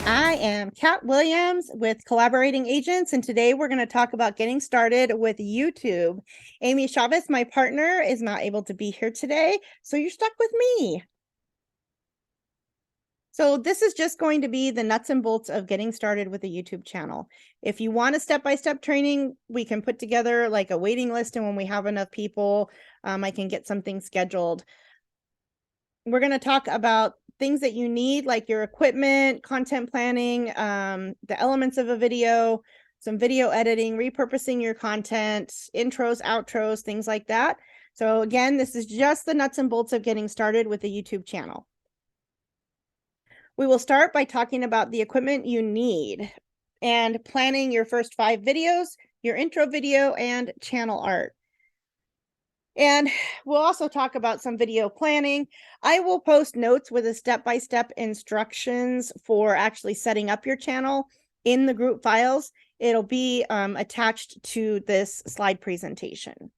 I am Kat Williams with Collaborating Agents, and today we're going to talk about getting started with YouTube. Amy Chavez, my partner, is not able to be here today, so you're stuck with me. So this is just going to be the nuts and bolts of getting started with a YouTube channel. If you want a step-by-step training, we can put together like a waiting list, and when we have enough people, I can get something scheduled. We're going to talk about things that you need, like your equipment, content planning, the elements of a video, some video editing, repurposing your content, intros, outros, things like that. So again, this is just the nuts and bolts of getting started with a YouTube channel. We will start by talking about the equipment you need and planning your first 5 videos, your intro video, and channel art. And we'll also talk about some video planning. I will post notes with a step-by-step instructions for actually setting up your channel in the group files. It'll be attached to this slide presentation.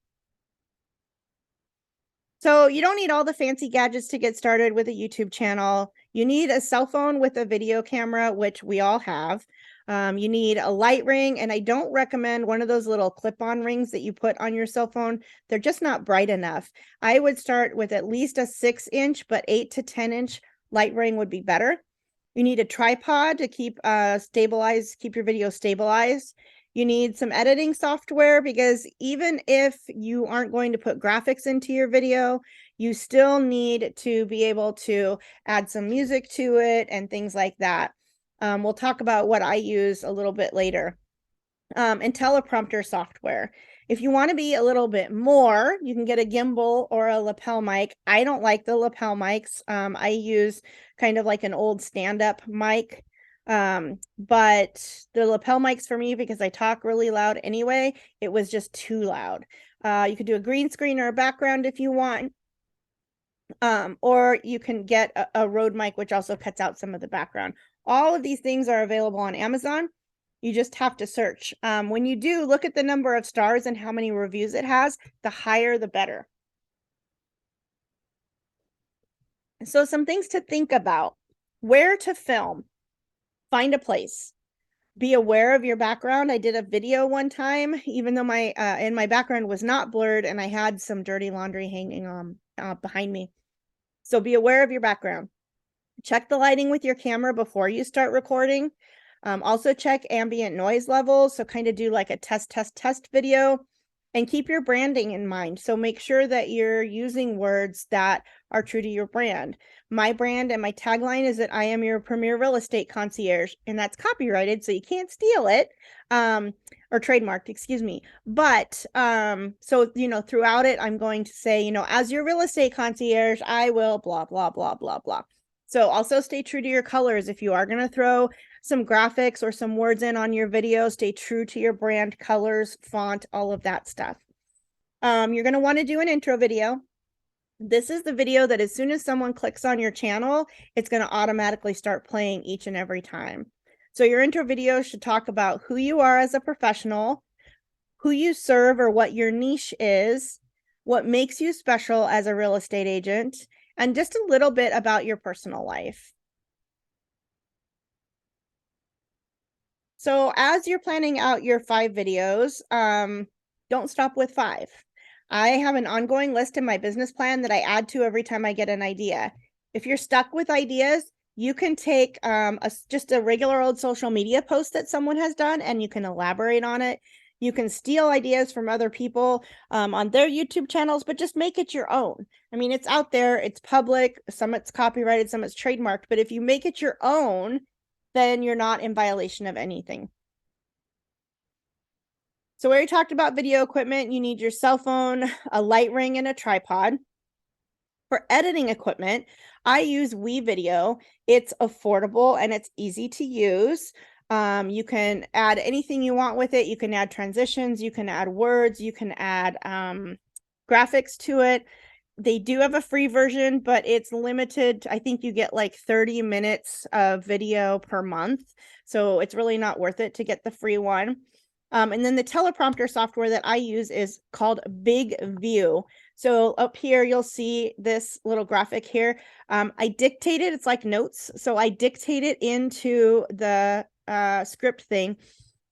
So you don't need all the fancy gadgets to get started with a YouTube channel. You need a cell phone with a video camera, which we all have. You need a light ring, and I don't recommend one of those little clip-on rings that you put on your cell phone. They're just not bright enough. I would start with at least a 6-inch, but 8 to 10-inch light ring would be better. You need a tripod to keep your video stabilized. You need some editing software, because even if you aren't going to put graphics into your video, you still need to be able to add some music to it and things like that. We'll talk about what I use a little bit later. And teleprompter software. If you want to be a little bit more, you can get a gimbal or a lapel mic. I don't like the lapel mics. I use kind of like an old stand-up mic. But the lapel mics for me, because I talk really loud anyway, it was just too loud. You could do a green screen or a background if you want. Or you can get a Rode mic, which also cuts out some of the background. All of these things are available on Amazon. You just have to search. When you do, look at the number of stars and how many reviews it has. The higher, the better. So some things to think about. Where to film. Find a place. Be aware of your background. I did a video one time, even though my background was not blurred, and I had some dirty laundry hanging behind me. So be aware of your background. Check the lighting with your camera before you start recording. Also check ambient noise levels. So kind of do like a test video, and keep your branding in mind. So make sure that you're using words that are true to your brand. My brand and my tagline is that I am your premier real estate concierge, and that's copyrighted, so you can't steal it, or trademarked, excuse me. But so, throughout it, I'm going to say, as your real estate concierge, I will blah, blah, blah, blah, blah. So also stay true to your colors. If you are going to throw some graphics or some words in on your video, stay true to your brand colors, font, all of that stuff. You're going to want to do an intro video. This is the video that as soon as someone clicks on your channel, it's going to automatically start playing each and every time. So your intro video should talk about who you are as a professional, who you serve or what your niche is, what makes you special as a real estate agent, and just a little bit about your personal life. So as you're planning out your 5 videos, don't stop with 5. I have an ongoing list in my business plan that I add to every time I get an idea. If you're stuck with ideas, you can take just a regular old social media post that someone has done, and you can elaborate on it. You can steal ideas from other people on their YouTube channels, but just make it your own. I mean, it's out there, it's public, some it's copyrighted, some it's trademarked, but if you make it your own, then you're not in violation of anything. So we already talked about video equipment. You need your cell phone, a light ring, and a tripod. For editing equipment, I use WeVideo. It's affordable and it's easy to use. You can add anything you want with it. You can add transitions, you can add words, you can add graphics to it. They do have a free version, but it's limited. I think you get like 30 minutes of video per month. So it's really not worth it to get the free one. And then the teleprompter software that I use is called Big View. So up here, you'll see this little graphic here. I dictate it, it's like notes. So I dictate it into the script thing.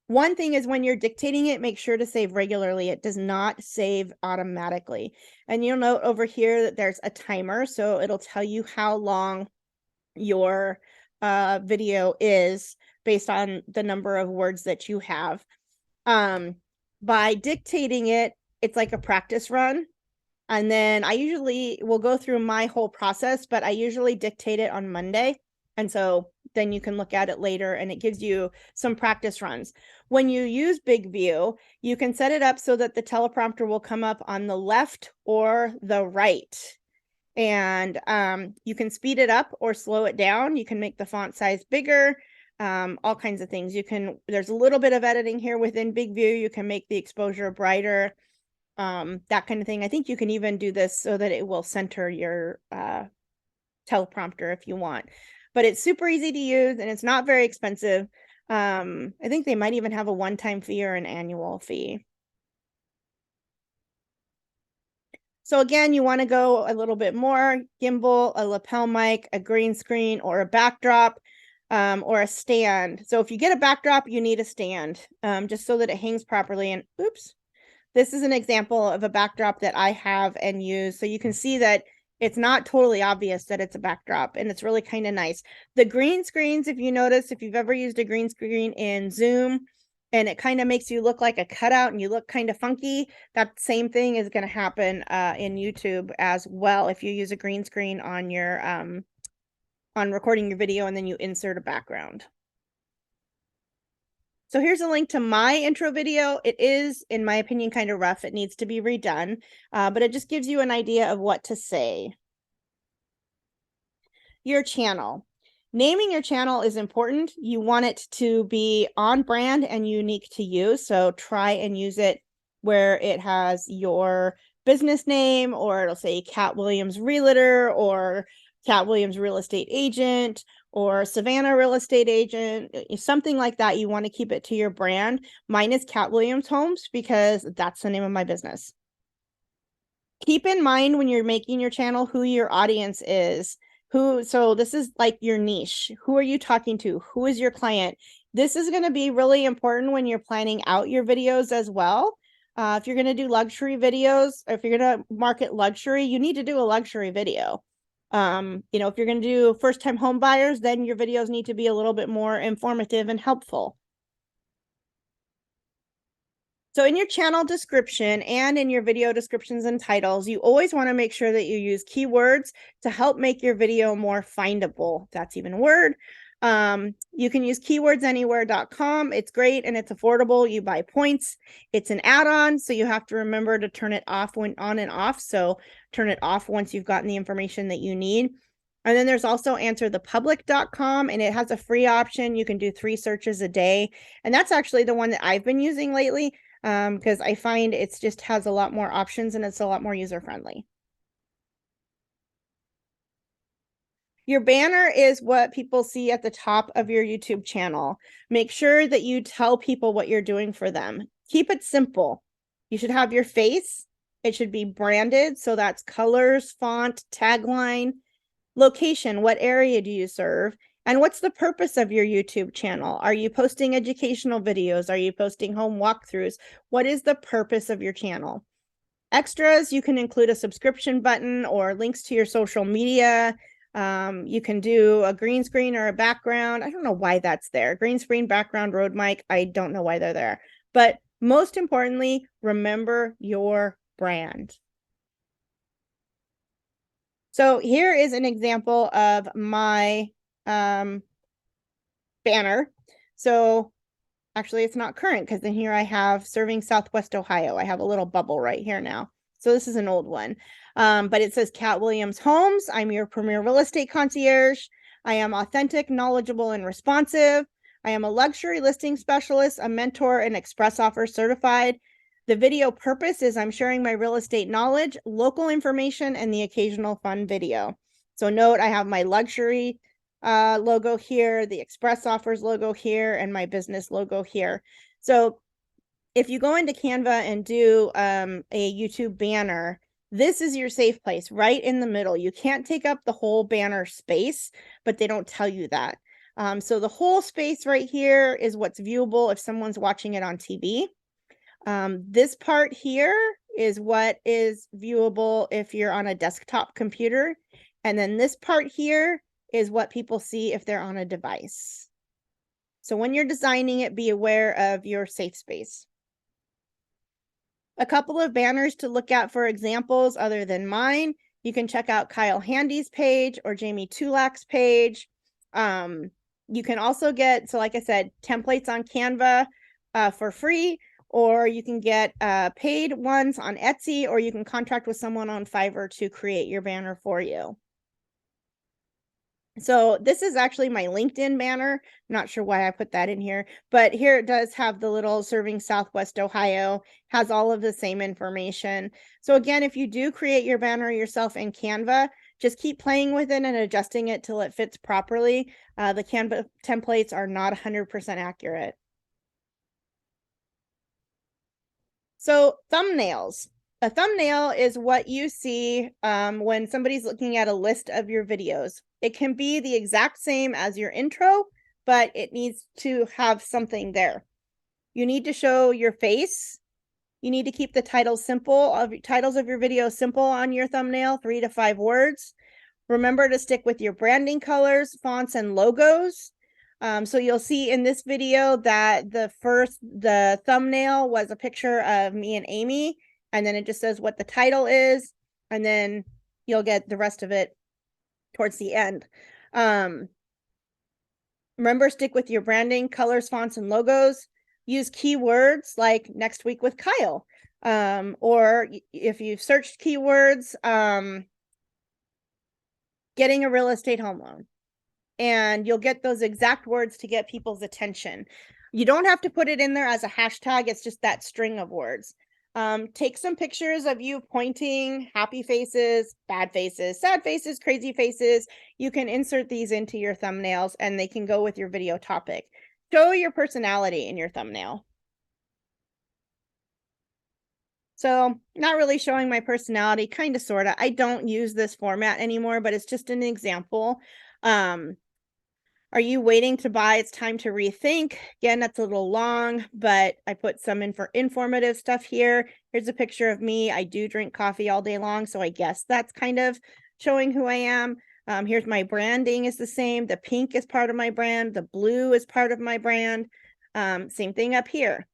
One thing is when you're dictating it, make sure to save regularly. It does not save automatically. And you'll note over here that there's a timer. So it'll tell you how long your video is based on the number of words that you have. By dictating it, it's like a practice run. And then I usually will go through my whole process, but I usually dictate it on Monday. And so then you can look at it later and it gives you some practice runs. When you use Big View, you can set it up so that the teleprompter will come up on the left or the right. And you can speed it up or slow it down. You can make the font size bigger, all kinds of things. There's a little bit of editing here within Big View. You can make the exposure brighter, that kind of thing. I think you can even do this so that it will center your teleprompter if you want. But it's super easy to use and it's not very expensive. I think they might even have a one-time fee or an annual fee. So again, you want to go a little bit more, gimbal, a lapel mic, a green screen, or a backdrop, or a stand. So if you get a backdrop, you need a stand, just so that it hangs properly. And oops, this is an example of a backdrop that I have and use. So you can see that it's not totally obvious that it's a backdrop and it's really kind of nice. The green screens, if you notice, if you've ever used a green screen in Zoom and it kind of makes you look like a cutout and you look kind of funky, that same thing is going to happen in YouTube as well. If you use a green screen on your on recording your video and then you insert a background. So here's a link to my intro video. It is, in my opinion, kind of rough. It needs to be redone, but it just gives you an idea of what to say. Your channel. Naming your channel is important. You want it to be on brand and unique to you. So try and use it where it has your business name, or it'll say Kat Williams Realtor or Kat Williams Real Estate Agent or Savannah Real Estate Agent, something like that. You want to keep it to your brand. Mine is KatWilliamsHomes because that's the name of my business. Keep in mind when you're making your channel who your audience is. So this is like your niche. Who are you talking to? Who is your client? This is going to be really important when you're planning out your videos as well. If you're going to do luxury videos, or if you're going to market luxury, you need to do a luxury video. If you're going to do first-time home buyers, then your videos need to be a little bit more informative and helpful. So in your channel description and in your video descriptions and titles, you always want to make sure that you use keywords to help make your video more findable. That's even a word. You can use keywordsanywhere.com. It's great and it's affordable. You buy points. It's an add-on, so you have to remember to turn it off when on and off. So turn it off once you've gotten the information that you need. And then there's also answerthepublic.com, and it has a free option. You can do 3 searches a day. And that's actually the one that I've been using lately, because I find it just has a lot more options and it's a lot more user-friendly. Your banner is what people see at the top of your YouTube channel. Make sure that you tell people what you're doing for them. Keep it simple. You should have your face. It should be branded. So that's colors, font, tagline, location. What area do you serve? And what's the purpose of your YouTube channel? Are you posting educational videos? Are you posting home walkthroughs? What is the purpose of your channel? Extras, you can include a subscription button or links to your social media. You can do a green screen or a background. I don't know why that's there. Green screen, background, road mic. I don't know why they're there. But most importantly, remember your brand. So here is an example of my banner. So actually it's not current because then here I have serving Southwest Ohio. I have a little bubble right here now. So this is an old one. But it says Kat Williams Homes. I'm your premier real estate concierge. I am authentic, knowledgeable, and responsive. I am a luxury listing specialist, a mentor, and express offer certified. The video purpose is I'm sharing my real estate knowledge, local information, and the occasional fun video. So note, I have my luxury logo here, the express offers logo here, and my business logo here. So if you go into Canva and do a YouTube banner, this is your safe place, right in the middle. You can't take up the whole banner space, but they don't tell you that. So the whole space right here is what's viewable if someone's watching it on TV. This part here is what is viewable if you're on a desktop computer. And then this part here is what people see if they're on a device. So when you're designing it, be aware of your safe space. A couple of banners to look at for examples other than mine. You can check out Kyle Handy's page or Jamie Tulak's page. You can also get, so like I said, templates on Canva for free, or you can get paid ones on Etsy, or you can contract with someone on Fiverr to create your banner for you. So this is actually my LinkedIn banner. I'm not sure why I put that in here, but here it does have the little serving Southwest Ohio, has all of the same information. So again, if you do create your banner yourself in Canva, just keep playing with it and adjusting it till it fits properly. The Canva templates are not 100% accurate. So thumbnails. A thumbnail is what you see when somebody's looking at a list of your videos. It can be the exact same as your intro, but it needs to have something there. You need to show your face. You need to keep the titles simple, titles of your video simple on your thumbnail, 3 to 5 words. Remember to stick with your branding colors, fonts, and logos. So you'll see in this video that the thumbnail was a picture of me and Amy, and then it just says what the title is, and then you'll get the rest of it towards the end. Remember, stick with your branding, colors, fonts, and logos. Use keywords like next week with Kyle. Or if you've searched keywords, getting a real estate home loan. And you'll get those exact words to get people's attention. You don't have to put it in there as a hashtag. It's just that string of words. Take some pictures of you pointing, happy faces, bad faces, sad faces, crazy faces. You can insert these into your thumbnails and they can go with your video topic. Show your personality in your thumbnail. So not really showing my personality, kind of, sort of. I don't use this format anymore, but it's just an example. Are you waiting to buy? It's time to rethink. Again, that's a little long, but I put some informative stuff here. Here's a picture of me. I do drink coffee all day long, so I guess that's kind of showing who I am. Here's my branding is the same. The pink is part of my brand. The blue is part of my brand. Same thing up here.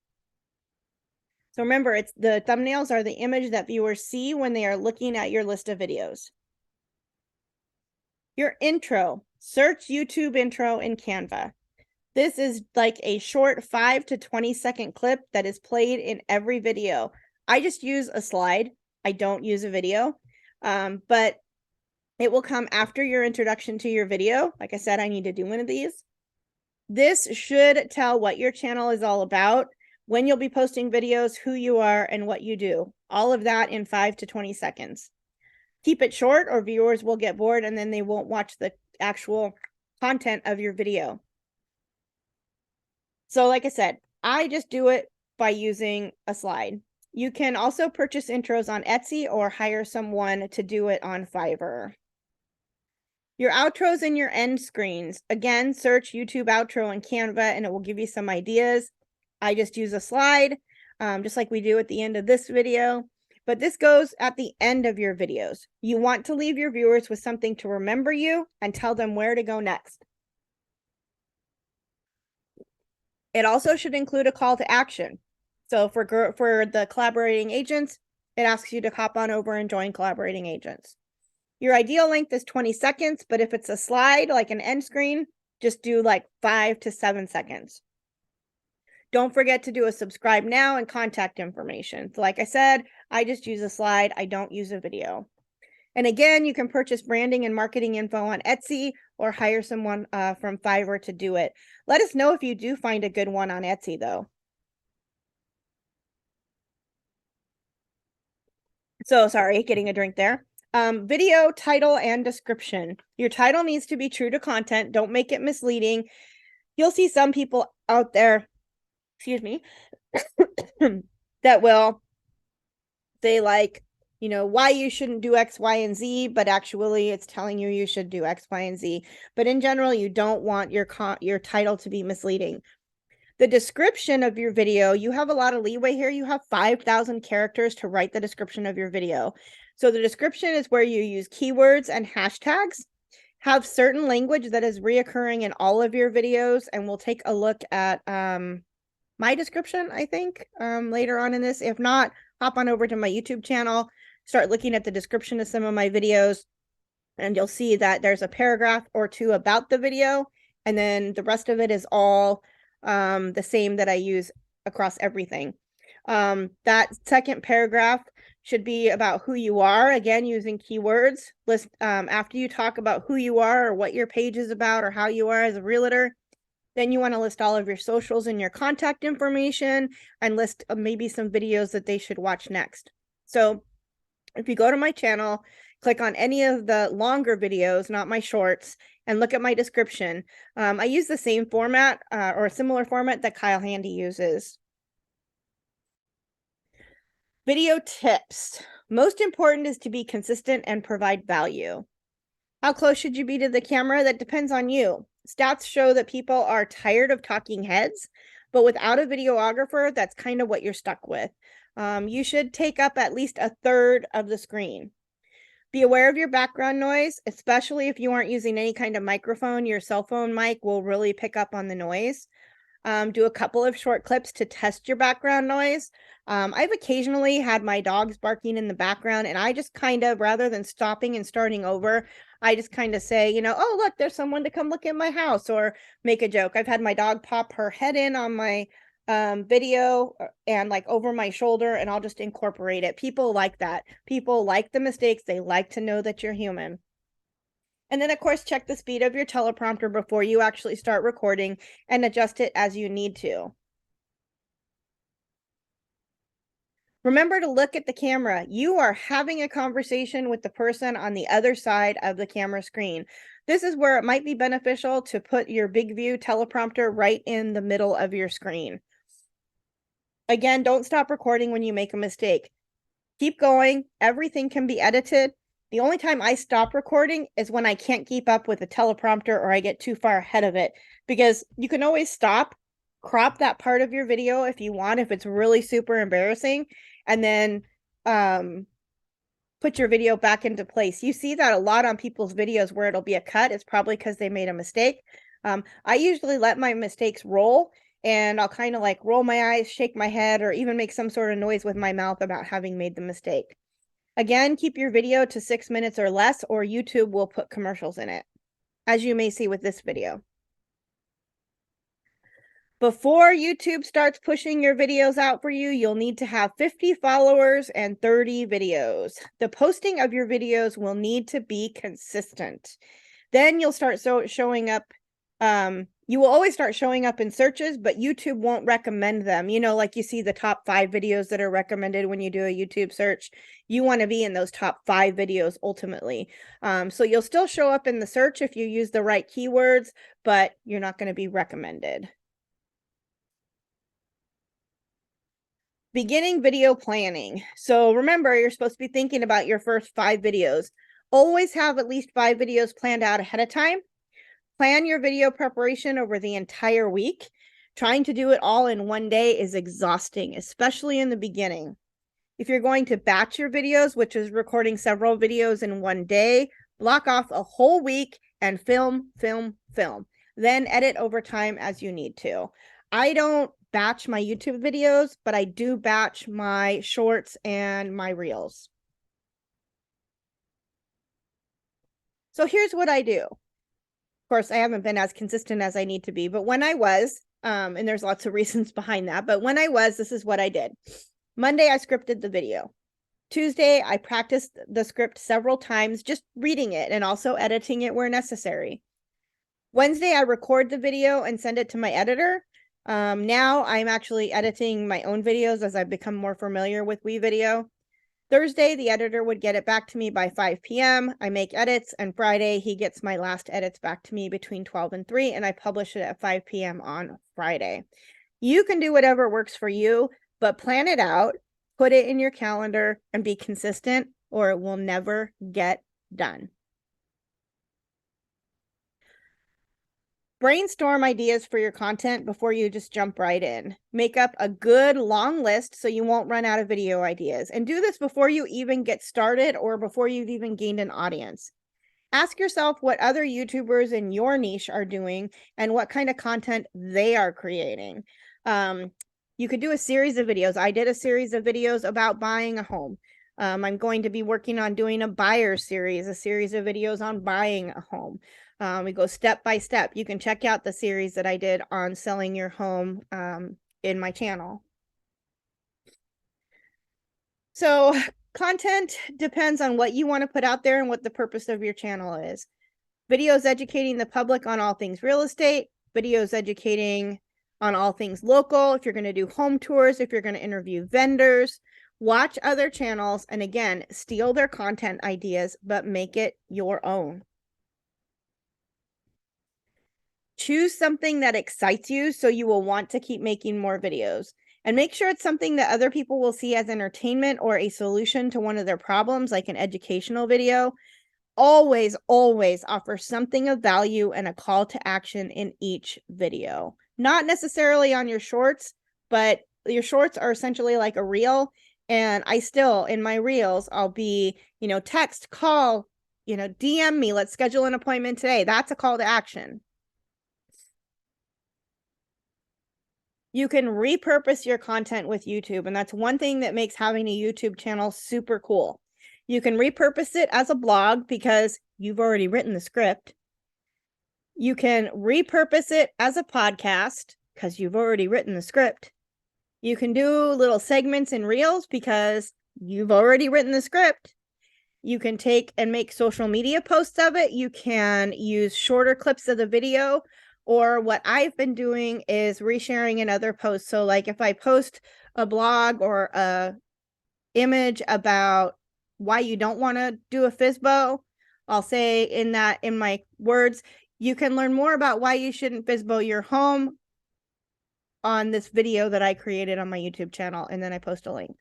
So remember, it's the thumbnails are the image that viewers see when they are looking at your list of videos. Your intro. Search YouTube intro in Canva. This is like a short 5 to 20-second clip that is played in every video. I just use a slide. I don't use a video, but it will come after your introduction to your video. Like I said, I need to do one of these. This should tell what your channel is all about, when you'll be posting videos, who you are, and what you do. All of that in 5 to 20 seconds. Keep it short or viewers will get bored and then they won't watch the actual content of your video. So like I said, I just do it by using a slide. You can also purchase intros on Etsy or hire someone to do it on Fiverr. Your outros and your end screens. Again, search YouTube outro in Canva and it will give you some ideas. I just use a slide, just like we do at the end of this video. But this goes at the end of your videos. You want to leave your viewers with something to remember you and tell them where to go next. It also should include a call to action. So for the collaborating agents, it asks you to hop on over and join collaborating agents. Your ideal length is 20 seconds, but if it's a slide, like an end screen, just do like 5 to 7 seconds. Don't forget to do a subscribe now and contact information. So like I said, I just use a slide. I don't use a video. And again, you can purchase branding and marketing info on Etsy or hire someone from Fiverr to do it. Let us know if you do find a good one on Etsy, though. So sorry, getting a drink there. Video, title, and description. Your title needs to be true to content. Don't make it misleading. You'll see some people out there, excuse me, that will say like, you know, why you shouldn't do X, Y, and Z, but actually it's telling you should do X, Y, and Z. But in general, you don't want your title to be misleading. The description of your video, you have a lot of leeway here. You have 5,000 characters to write the description of your video. So the description is where you use keywords and hashtags. Have certain language that is reoccurring in all of your videos, and we'll take a look at my description, I think, later on in this. If not, hop on over to my YouTube channel, start looking at the description of some of my videos, and you'll see that there's a paragraph or two about the video, and then the rest of it is all the same that I use across everything. That second paragraph should be about who you are, again, using keywords. List after you talk about who you are or what your page is about or how you are as a realtor, then you want to list all of your socials and your contact information and list maybe some videos that they should watch next. So if you go to my channel, click on any of the longer videos, not my shorts, and look at my description. I use the same format or a similar format that Kyle Handy uses. Video tips. Most important is to be consistent and provide value. How close should you be to the camera? That depends on you. Stats show that people are tired of talking heads, but without a videographer, that's kind of what you're stuck with. You should take up at least a third of the screen. Be aware of your background noise, especially if you aren't using any kind of microphone. Your cell phone mic will really pick up on the noise. Do a couple of short clips to test your background noise. I've occasionally had my dogs barking in the background, and I just kind of, rather than stopping and starting over, I just kind of say, you know, oh, look, there's someone to come look at my house, or make a joke. I've had my dog pop her head in on my video and like over my shoulder, and I'll just incorporate it. People like that. People like the mistakes. They like to know that you're human. And then, of course, check the speed of your teleprompter before you actually start recording and adjust it as you need to. Remember to look at the camera. You are having a conversation with the person on the other side of the camera screen. This is where it might be beneficial to put your big view teleprompter right in the middle of your screen. Again, don't stop recording when you make a mistake. Keep going. Everything can be edited. The only time I stop recording is when I can't keep up with the teleprompter or I get too far ahead of it, because you can always stop, crop that part of your video if you want, if it's really super embarrassing, and then put your video back into place. You see that a lot on people's videos where it'll be a cut. It's probably because they made a mistake. I usually let my mistakes roll, and I'll kind of like roll my eyes, shake my head, or even make some sort of noise with my mouth about having made the mistake. Again, keep your video to 6 minutes or less, or YouTube will put commercials in it, as you may see with this video. Before YouTube starts pushing your videos out for you, you'll need to have 50 followers and 30 videos. The posting of your videos will need to be consistent. Then you'll start showing up. You will always start showing up in searches, but YouTube won't recommend them. You know, like you see the top 5 videos that are recommended when you do a YouTube search. You want to be in those top 5 videos ultimately. So you'll still show up in the search if you use the right keywords, but you're not going to be recommended. Beginning video planning. So remember, you're supposed to be thinking about your first 5 videos. Always have at least 5 videos planned out ahead of time. Plan your video preparation over the entire week. Trying to do it all in one day is exhausting, especially in the beginning. If you're going to batch your videos, which is recording several videos in one day, block off a whole week and film. Then edit over time as you need to. I don't batch my YouTube videos, but I do batch my shorts and my reels. So here's what I do. Of course, I haven't been as consistent as I need to be, but when I was, and there's lots of reasons behind that, but when I was, this is what I did. Monday, I scripted the video. Tuesday, I practiced the script several times, just reading it and also editing it where necessary. Wednesday, I record the video and send it to my editor. Now I'm actually editing my own videos as I've become more familiar with WeVideo. Thursday, the editor would get it back to me by 5 p.m. I make edits, and Friday, he gets my last edits back to me between 12 and 3, and I publish it at 5 p.m. on Friday. You can do whatever works for you, but plan it out, put it in your calendar, and be consistent, or it will never get done. Brainstorm ideas for your content before you just jump right in. Make up a good long list so you won't run out of video ideas. And do this before you even get started or before you've even gained an audience. Ask yourself what other YouTubers in your niche are doing and what kind of content they are creating. You could do a series of videos. I did a series of videos about buying a home. I'm going to be working on doing a buyer series, a series of videos on buying a home. We go step by step. You can check out the series that I did on selling your home in my channel. So content depends on what you want to put out there and what the purpose of your channel is. Videos educating the public on all things real estate, videos educating on all things local. If you're going to do home tours, if you're going to interview vendors, watch other channels, and again, steal their content ideas, but make it your own. Choose something that excites you so you will want to keep making more videos. And make sure it's something that other people will see as entertainment or a solution to one of their problems, like an educational video. Always, always offer something of value and a call to action in each video. Not necessarily on your shorts, but your shorts are essentially like a reel. And I still, in my reels, I'll be, text, call, DM me, let's schedule an appointment today. That's a call to action. You can repurpose your content with YouTube, and that's one thing that makes having a YouTube channel super cool. You can repurpose it as a blog because you've already written the script. You can repurpose it as a podcast because you've already written the script. You can do little segments in reels because you've already written the script. You can take and make social media posts of it. You can use shorter clips of the video. Or what I've been doing is resharing in other posts. So like if I post a blog or a image about why you don't want to do a FSBO, I'll say in my words, you can learn more about why you shouldn't FSBO your home on this video that I created on my YouTube channel, and then I post a link.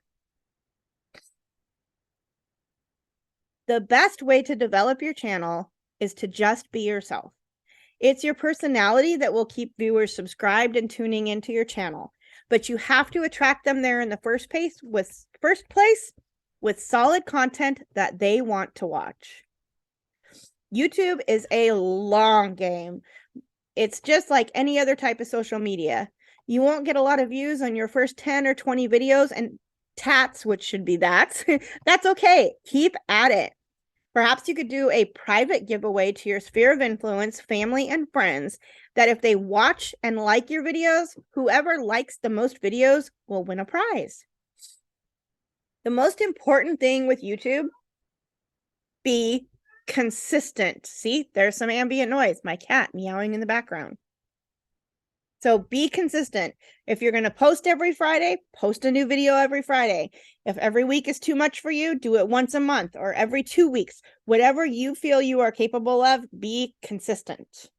The best way to develop your channel is to just be yourself. It's your personality that will keep viewers subscribed and tuning into your channel, but you have to attract them there in the first place with solid content that they want to watch. YouTube is a long game. It's just like any other type of social media. You won't get a lot of views on your first 10 or 20 videos, and which should be that's okay. Keep at it. Perhaps you could do a private giveaway to your sphere of influence, family, and friends that if they watch and like your videos, whoever likes the most videos will win a prize. The most important thing with YouTube, be consistent. See, there's some ambient noise, my cat meowing in the background. So be consistent. If you're going to post every Friday, post a new video every Friday. If every week is too much for you, do it once a month or every 2 weeks. Whatever you feel you are capable of, be consistent.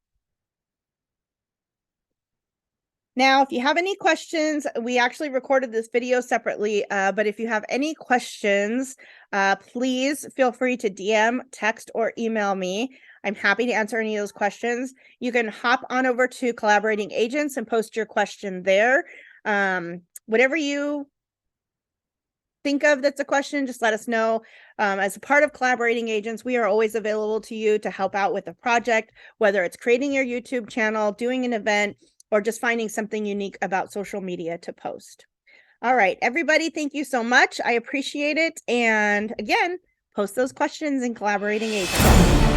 Now, if you have any questions, we actually recorded this video separately, but if you have any questions, please feel free to DM, text, or email me. I'm happy to answer any of those questions. You can hop on over to Collaborating Agents and post your question there. Whatever you think of that's a question, just let us know. As a part of Collaborating Agents, we are always available to you to help out with a project, whether it's creating your YouTube channel, doing an event, or just finding something unique about social media to post. All right, everybody, thank you so much. I appreciate it. And again, post those questions in Collaborating Agents.